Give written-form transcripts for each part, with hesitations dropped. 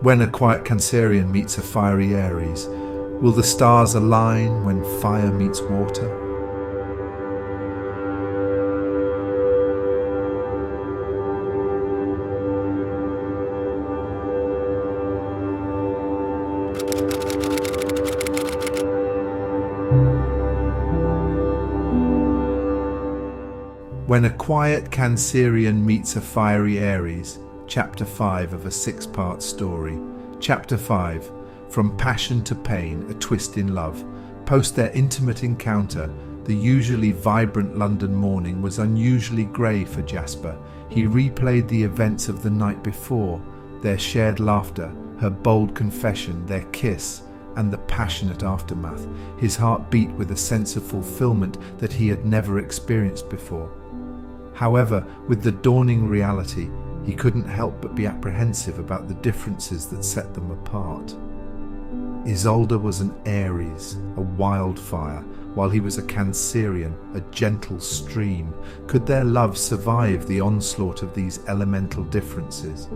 When a quiet Cancerian meets a fiery Aries, will the stars align when fire meets water? When a quiet Cancerian meets a fiery Aries, Chapter 5 of a 6-part story. Chapter 5, From Passion to Pain, A Twist in Love. Post their intimate encounter, the usually vibrant London morning was unusually grey for Jasper. He replayed the events of the night before, their shared laughter, her bold confession, their kiss, and the passionate aftermath. His heart beat with a sense of fulfillment that he had never experienced before. However, with the dawning reality, he couldn't help but be apprehensive about the differences that set them apart. Isolde was an Aries, a wildfire, while he was a Cancerian, a gentle stream. Could their love survive the onslaught of these elemental differences?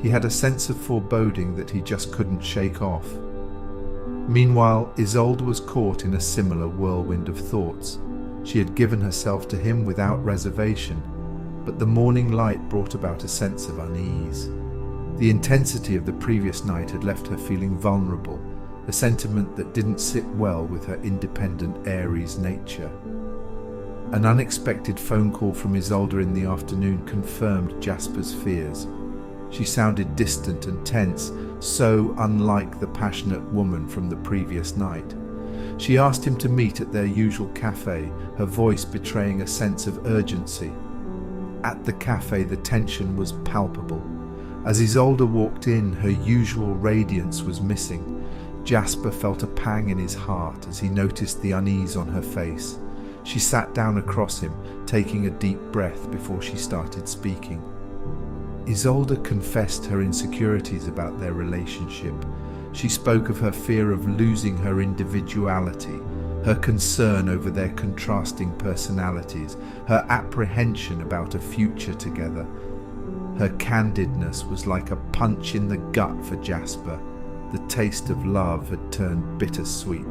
He had a sense of foreboding that he just couldn't shake off. Meanwhile, Isolde was caught in a similar whirlwind of thoughts. She had given herself to him without reservation, but the morning light brought about a sense of unease. The intensity of the previous night had left her feeling vulnerable, a sentiment that didn't sit well with her independent Aries nature. An unexpected phone call from Isolde in the afternoon confirmed Jasper's fears. She sounded distant and tense, so unlike the passionate woman from the previous night. She asked him to meet at their usual cafe, her voice betraying a sense of urgency. At the cafe, the tension was palpable. As Isolde walked in, her usual radiance was missing. Jasper felt a pang in his heart as he noticed the unease on her face. She sat down across him, taking a deep breath before she started speaking. Isolde confessed her insecurities about their relationship. She spoke of her fear of losing her individuality, her concern over their contrasting personalities, her apprehension about a future together. Her candidness was like a punch in the gut for Jasper. The taste of love had turned bittersweet.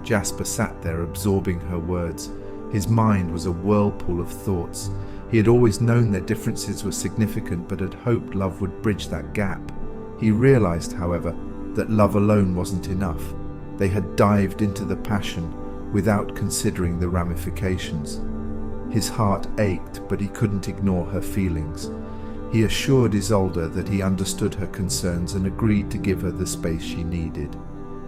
Jasper sat there absorbing her words. His mind was a whirlpool of thoughts. He had always known their differences were significant, but had hoped love would bridge that gap. He realized, however, that love alone wasn't enough. They had dived into the passion without considering the ramifications. His heart ached, but he couldn't ignore her feelings. He assured Isolde that he understood her concerns and agreed to give her the space she needed.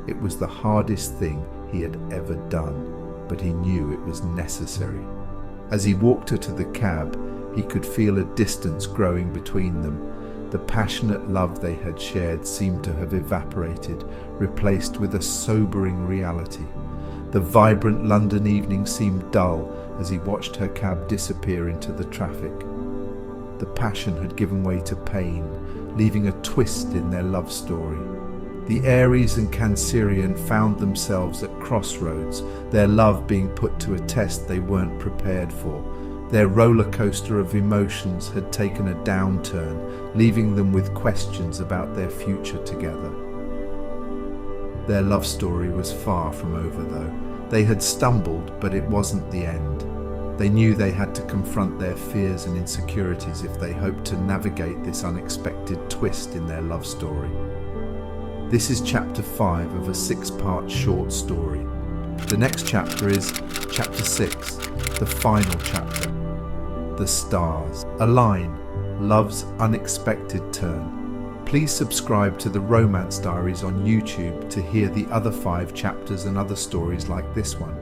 It was the hardest thing he had ever done, but he knew it was necessary. As he walked her to the cab, he could feel a distance growing between them. The passionate love they had shared seemed to have evaporated, replaced with a sobering reality. The vibrant London evening seemed dull as he watched her cab disappear into the traffic. The passion had given way to pain, leaving a twist in their love story. The Aries and Cancerian found themselves at crossroads, their love being put to a test they weren't prepared for. Their roller coaster of emotions had taken a downturn, leaving them with questions about their future together. Their love story was far from over, though. They had stumbled, but it wasn't the end. They knew they had to confront their fears and insecurities if they hoped to navigate this unexpected twist in their love story. This is Chapter 5 of a 6-part short story. The next chapter is Chapter 6, the final chapter. The Stars. Align, Love's Unexpected Turn. Please subscribe to the Romance Diaries on YouTube to hear the other 5 chapters and other stories like this one.